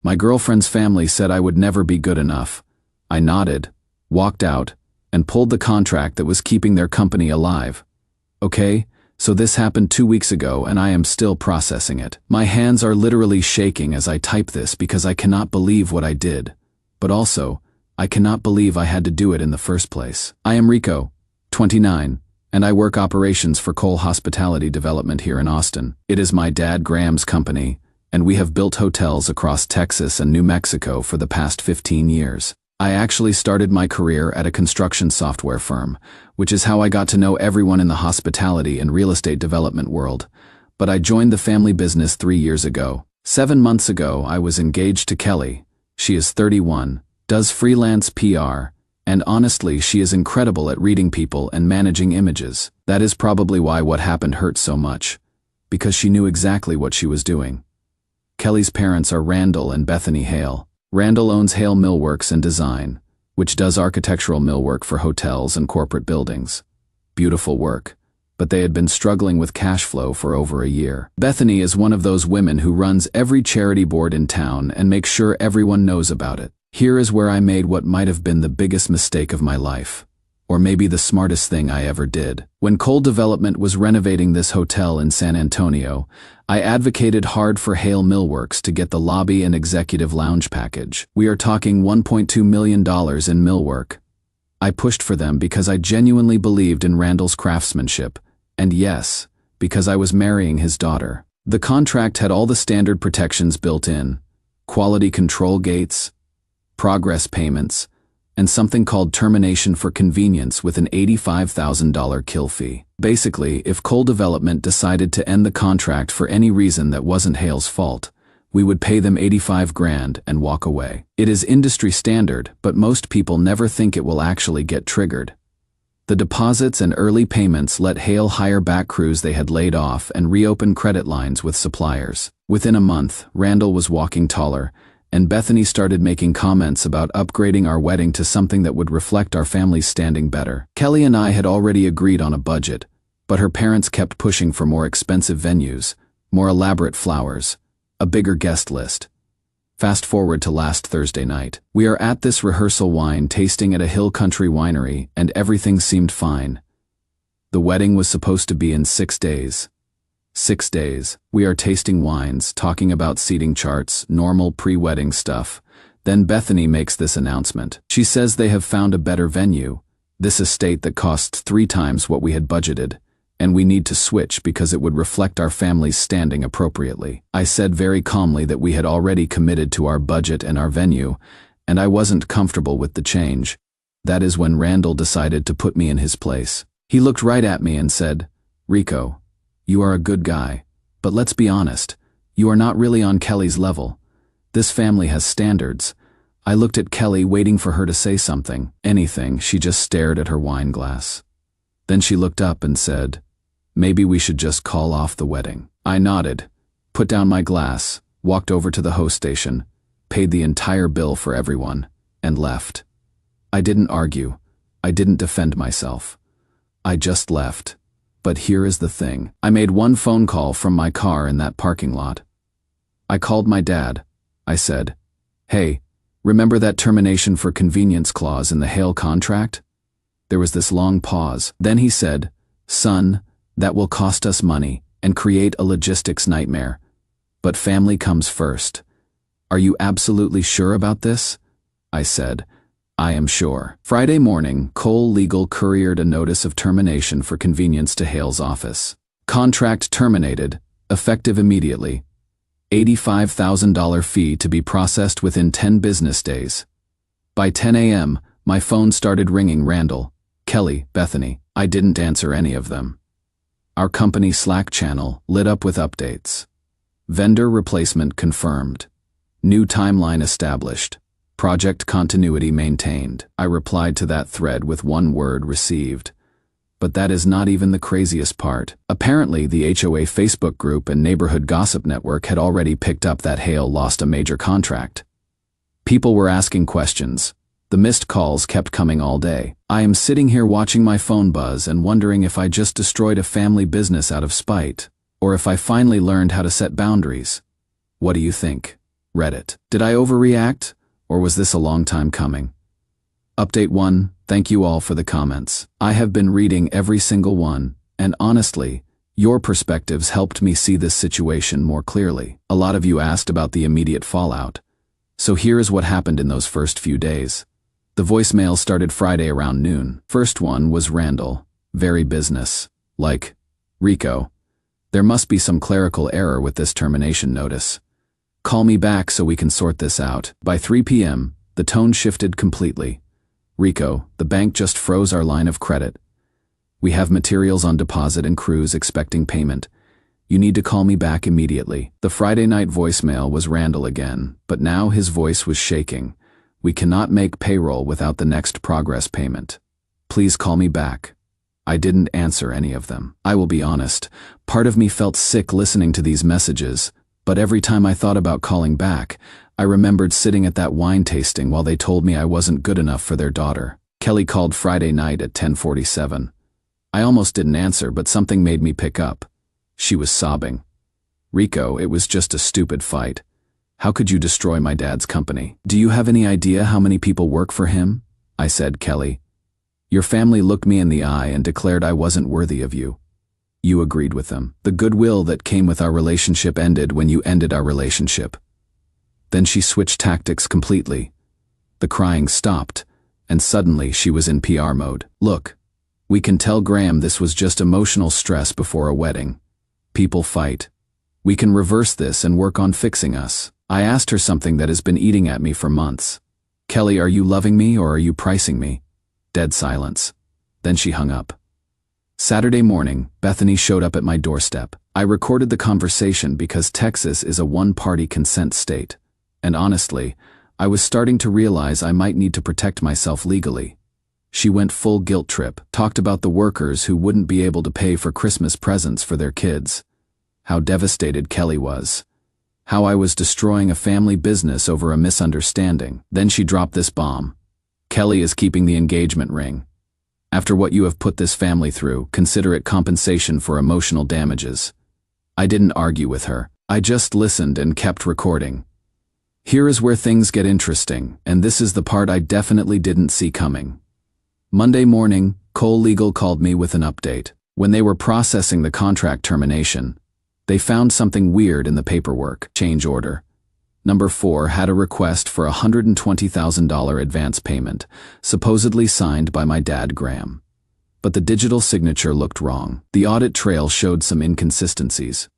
My girlfriend's family said I would never be good enough. I nodded, walked out, and pulled the contract that was keeping their company alive. Okay, so this happened 2 weeks ago and I am still processing it. My hands are literally shaking as I type this because I cannot believe what I did. But also, I cannot believe I had to do it in the first place. I am Rico, 29, and I work operations for Cole Hospitality Development here in Austin. It is my dad Graham's company, and we have built hotels across Texas and New Mexico for the past 15 years. I actually started my career at a construction software firm, which is how I got to know everyone in the hospitality and real estate development world. But I joined the family business 3 years ago. 7 months ago, I was engaged to Kelly. She is 31, does freelance PR, and honestly, she is incredible at reading people and managing images. That is probably why what happened hurt so much, because she knew exactly what she was doing. Kelly's parents are Randall and Bethany Hale. Randall owns Hale Millworks and Design, which does architectural millwork for hotels and corporate buildings. Beautiful work, but they had been struggling with cash flow for over a year. Bethany is one of those women who runs every charity board in town and makes sure everyone knows about it. Here is where I made what might have been the biggest mistake of my life, or maybe the smartest thing I ever did. When Cole Development was renovating this hotel in San Antonio, I advocated hard for Hale Millworks to get the lobby and executive lounge package. We are talking $1.2 million in millwork. I pushed for them because I genuinely believed in Randall's craftsmanship, and yes, because I was marrying his daughter. The contract had all the standard protections built in: quality control gates, progress payments, and something called termination for convenience with an $85,000 kill fee. Basically, if Cole Development decided to end the contract for any reason that wasn't Hale's fault, we would pay them $85,000 and walk away. It is industry standard, but most people never think it will actually get triggered. The deposits and early payments let Hale hire back crews they had laid off and reopen credit lines with suppliers. Within a month, Randall was walking taller, and Bethany started making comments about upgrading our wedding to something that would reflect our family's standing better. Kelly and I had already agreed on a budget, but her parents kept pushing for more expensive venues, more elaborate flowers, a bigger guest list. Fast forward to last Thursday night. We are at this rehearsal wine tasting at a hill country winery, and everything seemed fine. The wedding was supposed to be in 6 days. 6 days, we are tasting wines, talking about seating charts, normal pre-wedding stuff. Then Bethany makes this announcement. She says they have found a better venue, this estate that costs 3 times what we had budgeted, and we need to switch because it would reflect our family's standing appropriately. I said very calmly that we had already committed to our budget and our venue, and I wasn't comfortable with the change. That is when Randall decided to put me in his place. He looked right at me and said, "Rico, you are a good guy, but let's be honest, you are not really on Kelly's level. This family has standards." I looked at Kelly, waiting for her to say something. Anything, she just stared at her wine glass. Then she looked up and said, "Maybe we should just call off the wedding." I nodded, put down my glass, walked over to the host station, paid the entire bill for everyone, and left. I didn't argue. I didn't defend myself. I just left. But here is the thing. I made one phone call from my car in that parking lot. I called my dad. I said, "Hey, remember that termination for convenience clause in the Hale contract?" There was this long pause. Then he said, "Son, that will cost us money and create a logistics nightmare. But family comes first. Are you absolutely sure about this?" I said, "I am sure." Friday morning, Cole Legal couriered a notice of termination for convenience to Hale's office. Contract terminated, effective immediately. $85,000 fee to be processed within 10 business days. By 10 a.m., my phone started ringing. Randall, Kelly, Bethany. I didn't answer any of them. Our company Slack channel lit up with updates. Vendor replacement confirmed. New timeline established. Project continuity maintained. I replied to that thread with one word: received. But that is not even the craziest part. Apparently, the HOA Facebook group and neighborhood gossip network had already picked up that Hale lost a major contract. People were asking questions. The missed calls kept coming all day. I am sitting here watching my phone buzz and wondering if I just destroyed a family business out of spite, or if I finally learned how to set boundaries. What do you think? Reddit. Did I overreact? Or was this a long time coming? Update 1. Thank you all for the comments. I have been reading every single one, and honestly, your perspectives helped me see this situation more clearly. A lot of you asked about the immediate fallout. So here is what happened in those first few days. The voicemail started Friday around noon. First one was Randall. Very business. Like, Rico, there must be some clerical error with this termination notice. Call me back so we can sort this out. By 3 p.m., the tone shifted completely. Rico, the bank just froze our line of credit. We have materials on deposit and crews expecting payment. You need to call me back immediately. The Friday night voicemail was Randall again, but now his voice was shaking. We cannot make payroll without the next progress payment. Please call me back. I didn't answer any of them. I will be honest, part of me felt sick listening to these messages, but every time I thought about calling back, I remembered sitting at that wine tasting while they told me I wasn't good enough for their daughter. Kelly called Friday night at 10:47. I almost didn't answer, but something made me pick up. She was sobbing. Rico, it was just a stupid fight. How could you destroy my dad's company? Do you have any idea how many people work for him? I said, Kelly. Your family looked me in the eye and declared I wasn't worthy of you. You agreed with them. The goodwill that came with our relationship ended when you ended our relationship. Then she switched tactics completely. The crying stopped, and suddenly she was in PR mode. Look, we can tell Graham this was just emotional stress before a wedding. People fight. We can reverse this and work on fixing us. I asked her something that has been eating at me for months. Kelly, are you loving me or are you pricing me? Dead silence. Then she hung up. Saturday morning, Bethany showed up at my doorstep. I recorded the conversation because Texas is a one-party consent state. And honestly, I was starting to realize I might need to protect myself legally. She went full guilt trip, talked about the workers who wouldn't be able to pay for Christmas presents for their kids. How devastated Kelly was. How I was destroying a family business over a misunderstanding. Then she dropped this bomb. Kelly is keeping the engagement ring. After what you have put this family through, consider it compensation for emotional damages. I didn't argue with her. I just listened and kept recording. Here is where things get interesting, and this is the part I definitely didn't see coming. Monday morning, Cole Legal called me with an update. When they were processing the contract termination, they found something weird in the paperwork. Change order. Number 4 had a request for a $120,000 advance payment, supposedly signed by my dad Graham. But the digital signature looked wrong. The audit trail showed some inconsistencies.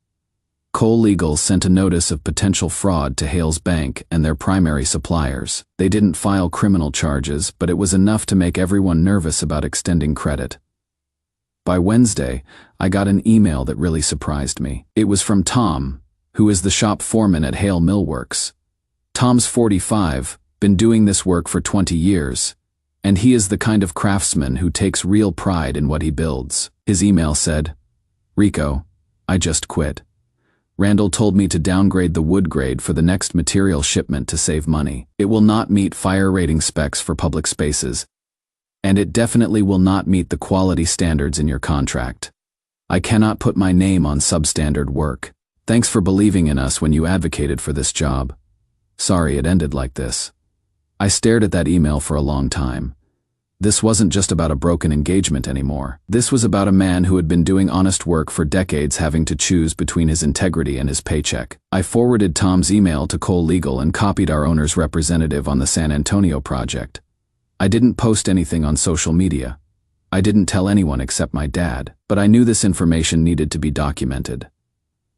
Cole Legal sent a notice of potential fraud to Hale's Bank and their primary suppliers. They didn't file criminal charges, but it was enough to make everyone nervous about extending credit. By Wednesday, I got an email that really surprised me. It was from Tom, who is the shop foreman at Hale Millworks. Tom's 45, been doing this work for 20 years, and he is the kind of craftsman who takes real pride in what he builds. His email said, Rico, I just quit. Randall told me to downgrade the wood grade for the next material shipment to save money. It will not meet fire rating specs for public spaces, and it definitely will not meet the quality standards in your contract. I cannot put my name on substandard work. Thanks for believing in us when you advocated for this job. Sorry it ended like this. I stared at that email for a long time. This wasn't just about a broken engagement anymore. This was about a man who had been doing honest work for decades having to choose between his integrity and his paycheck. I forwarded Tom's email to Cole Legal and copied our owner's representative on the San Antonio project. I didn't post anything on social media. I didn't tell anyone except my dad, but I knew this information needed to be documented.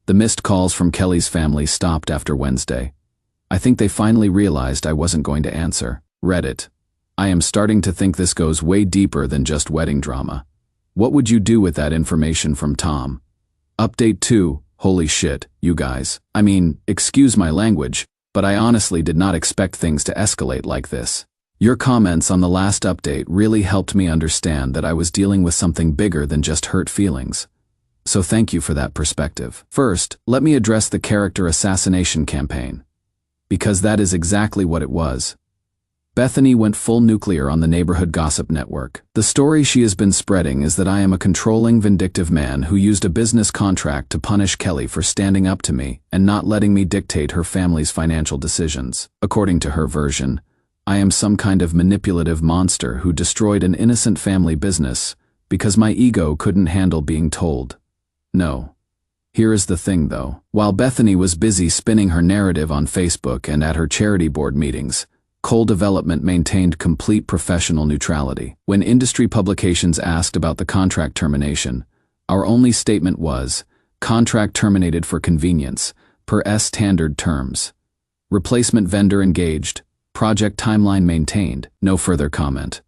The missed calls from Kelly's family stopped after Wednesday. I think they finally realized I wasn't going to answer. Reddit. I am starting to think this goes way deeper than just wedding drama. What would you do with that information from Tom? Update 2. Holy shit, you guys. I mean, excuse my language, but I honestly did not expect things to escalate like this. Your comments on the last update really helped me understand that I was dealing with something bigger than just hurt feelings. So thank you for that perspective. First, let me address the character assassination campaign. Because that is exactly what it was. Bethany went full nuclear on the neighborhood gossip network. The story she has been spreading is that I am a controlling, vindictive man who used a business contract to punish Kelly for standing up to me and not letting me dictate her family's financial decisions. According to her version, I am some kind of manipulative monster who destroyed an innocent family business because my ego couldn't handle being told. No. Here is the thing though. While Bethany was busy spinning her narrative on Facebook and at her charity board meetings, Cole Development maintained complete professional neutrality. When industry publications asked about the contract termination, our only statement was, contract terminated for convenience, per standard terms. Replacement vendor engaged, project timeline maintained, no further comment.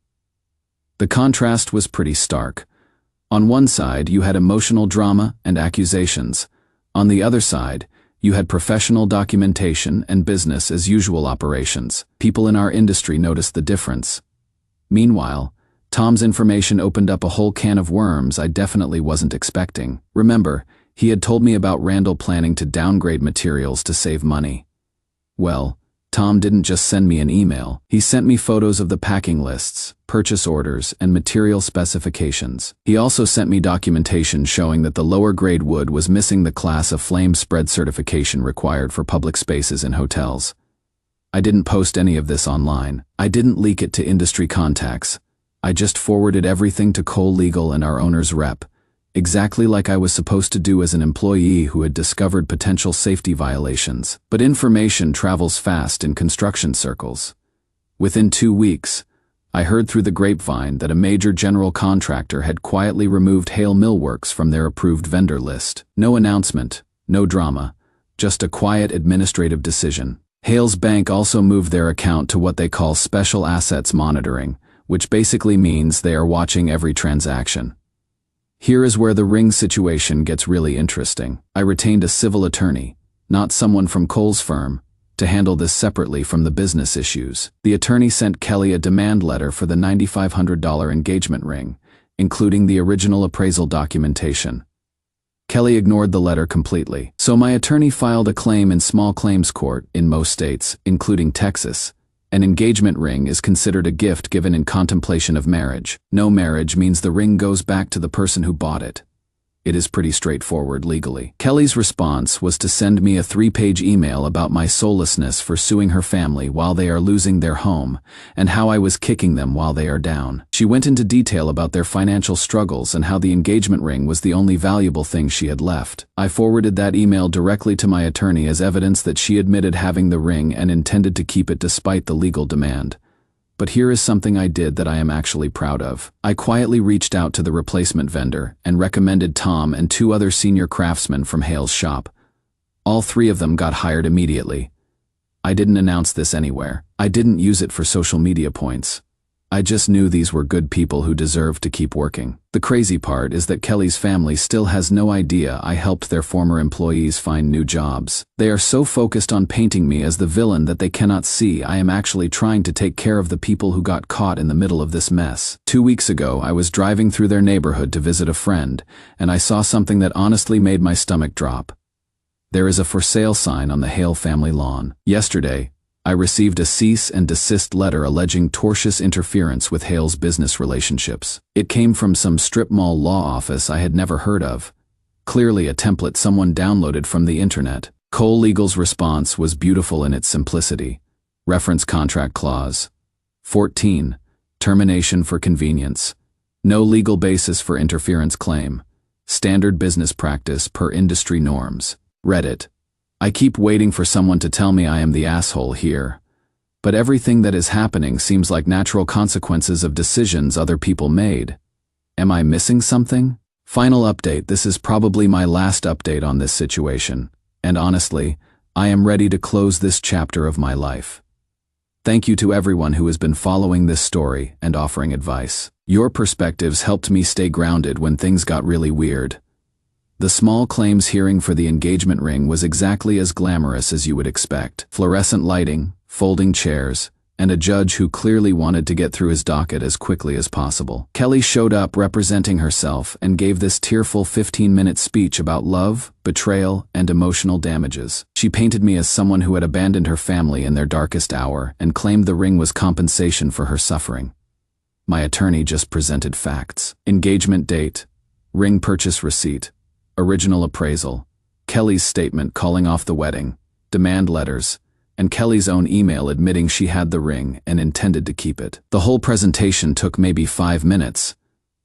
The contrast was pretty stark. On one side, you had emotional drama and accusations. On the other side, you had professional documentation and business as usual operations. People in our industry noticed the difference. Meanwhile, Tom's information opened up a whole can of worms I definitely wasn't expecting. Remember, he had told me about Randall planning to downgrade materials to save money. Well, Tom didn't just send me an email. He sent me photos of the packing lists, purchase orders, and material specifications. He also sent me documentation showing that the lower grade wood was missing the class of flame spread certification required for public spaces in hotels. I didn't post any of this online. I didn't leak it to industry contacts. I just forwarded everything to Cole Legal and our owner's rep, exactly like I was supposed to do as an employee who had discovered potential safety violations. But information travels fast in construction circles. Within 2 weeks, I heard through the grapevine that a major general contractor had quietly removed Hale Millworks from their approved vendor list. No announcement, no drama, just a quiet administrative decision. Hale's bank also moved their account to what they call special assets monitoring, which basically means they are watching every transaction. Here is where the ring situation gets really interesting. I retained a civil attorney, not someone from Cole's firm, to handle this separately from the business issues. The attorney sent Kelly a demand letter for the $9,500 engagement ring, including the original appraisal documentation. Kelly ignored the letter completely, so my attorney filed a claim in small claims court in most states, including Texas. An engagement ring is considered a gift given in contemplation of marriage. No marriage means the ring goes back to the person who bought it. It is pretty straightforward legally. Kelly's response was to send me a 3-page email about my soullessness for suing her family while they are losing their home, and how I was kicking them while they are down. She went into detail about their financial struggles and how the engagement ring was the only valuable thing she had left. I forwarded that email directly to my attorney as evidence that she admitted having the ring and intended to keep it despite the legal demand. But here is something I did that I am actually proud of. I quietly reached out to the replacement vendor and recommended Tom and 2 other senior craftsmen from Hale's shop. All 3 of them got hired immediately. I didn't announce this anywhere. I didn't use it for social media points. I just knew these were good people who deserved to keep working. The crazy part is that Kelly's family still has no idea I helped their former employees find new jobs. They are so focused on painting me as the villain that they cannot see I am actually trying to take care of the people who got caught in the middle of this mess. 2 weeks ago, I was driving through their neighborhood to visit a friend, and I saw something that honestly made my stomach drop. There is a for sale sign on the Hale family lawn. Yesterday, I received a cease and desist letter alleging tortious interference with Hale's business relationships. It came from some strip mall law office I had never heard of. Clearly a template someone downloaded from the internet. Cole Legal's response was beautiful in its simplicity. Reference contract clause. 14. Termination for convenience. No legal basis for interference claim. Standard business practice per industry norms. Reddit. I keep waiting for someone to tell me I am the asshole here. But everything that is happening seems like natural consequences of decisions other people made. Am I missing something? Final update. This is probably my last update on this situation. And honestly, I am ready to close this chapter of my life. Thank you to everyone who has been following this story and offering advice. Your perspectives helped me stay grounded when things got really weird. The small claims hearing for the engagement ring was exactly as glamorous as you would expect. Fluorescent lighting, folding chairs, and a judge who clearly wanted to get through his docket as quickly as possible. Kelly showed up representing herself and gave this tearful 15-minute speech about love, betrayal, and emotional damages. She painted me as someone who had abandoned her family in their darkest hour and claimed the ring was compensation for her suffering. My attorney just presented facts. Engagement date, ring purchase receipt, original appraisal, Kelly's statement calling off the wedding, demand letters, and Kelly's own email admitting she had the ring and intended to keep it. The whole presentation took maybe 5 minutes.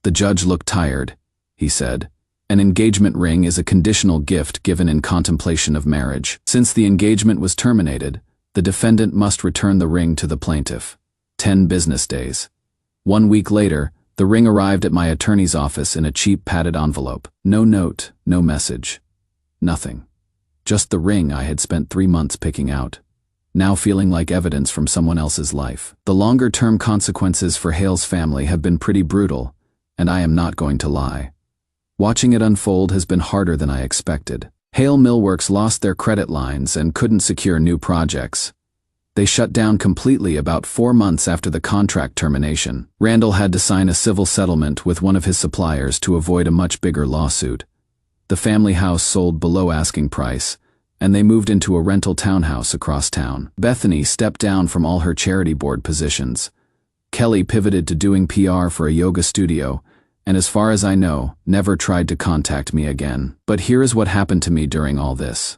The judge looked tired. He said, "An engagement ring is a conditional gift given in contemplation of marriage. Since the engagement was terminated, the defendant must return the ring to the plaintiff. 10 business days. 1 week later, the ring arrived at my attorney's office in a cheap padded envelope. No note, no message. Nothing. Just the ring I had spent 3 months picking out, now feeling like evidence from someone else's life. The longer-term consequences for Hale's family have been pretty brutal, and I am not going to lie. Watching it unfold has been harder than I expected. Hale Millworks lost their credit lines and couldn't secure new projects. They shut down completely about 4 months after the contract termination. Randall had to sign a civil settlement with one of his suppliers to avoid a much bigger lawsuit. The family house sold below asking price, and they moved into a rental townhouse across town. Bethany stepped down from all her charity board positions. Kelly pivoted to doing PR for a yoga studio, and as far as I know, never tried to contact me again. But here is what happened to me during all this.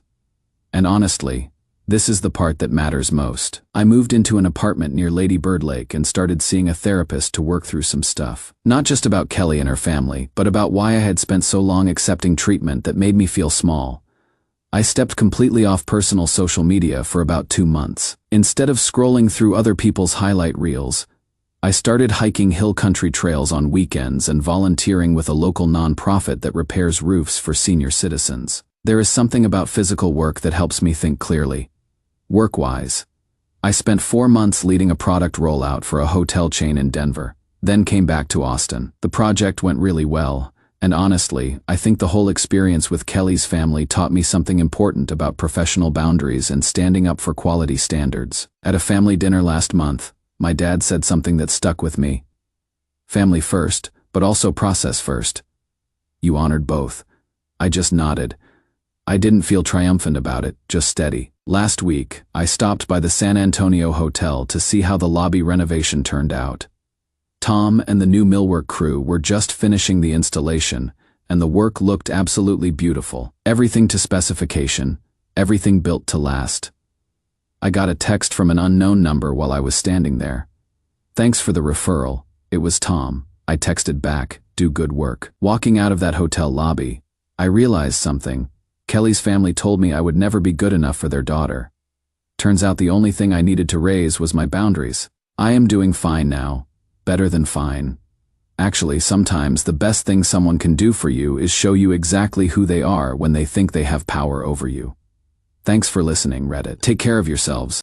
And honestly, this is the part that matters most. I moved into an apartment near Lady Bird Lake and started seeing a therapist to work through some stuff. Not just about Kelly and her family, but about why I had spent so long accepting treatment that made me feel small. I stepped completely off personal social media for about 2 months. Instead of scrolling through other people's highlight reels, I started hiking hill country trails on weekends and volunteering with a local nonprofit that repairs roofs for senior citizens. There is something about physical work that helps me think clearly. Work-wise, I spent 4 months leading a product rollout for a hotel chain in Denver, then came back to Austin. The project went really well, and honestly, I think the whole experience with Kelly's family taught me something important about professional boundaries and standing up for quality standards. At a family dinner last month, my dad said something that stuck with me. Family first, but also process first. You honored both. I just nodded. I didn't feel triumphant about it, just steady. Last week, I stopped by the San Antonio Hotel to see how the lobby renovation turned out. Tom and the new millwork crew were just finishing the installation, and the work looked absolutely beautiful. Everything to specification, everything built to last. I got a text from an unknown number while I was standing there. "Thanks for the referral, it was Tom." I texted back, "Do good work." Walking out of that hotel lobby, I realized something. Kelly's family told me I would never be good enough for their daughter. Turns out the only thing I needed to raise was my boundaries. I am doing fine now. Better than fine. Actually, sometimes the best thing someone can do for you is show you exactly who they are when they think they have power over you. Thanks for listening, Reddit. Take care of yourselves.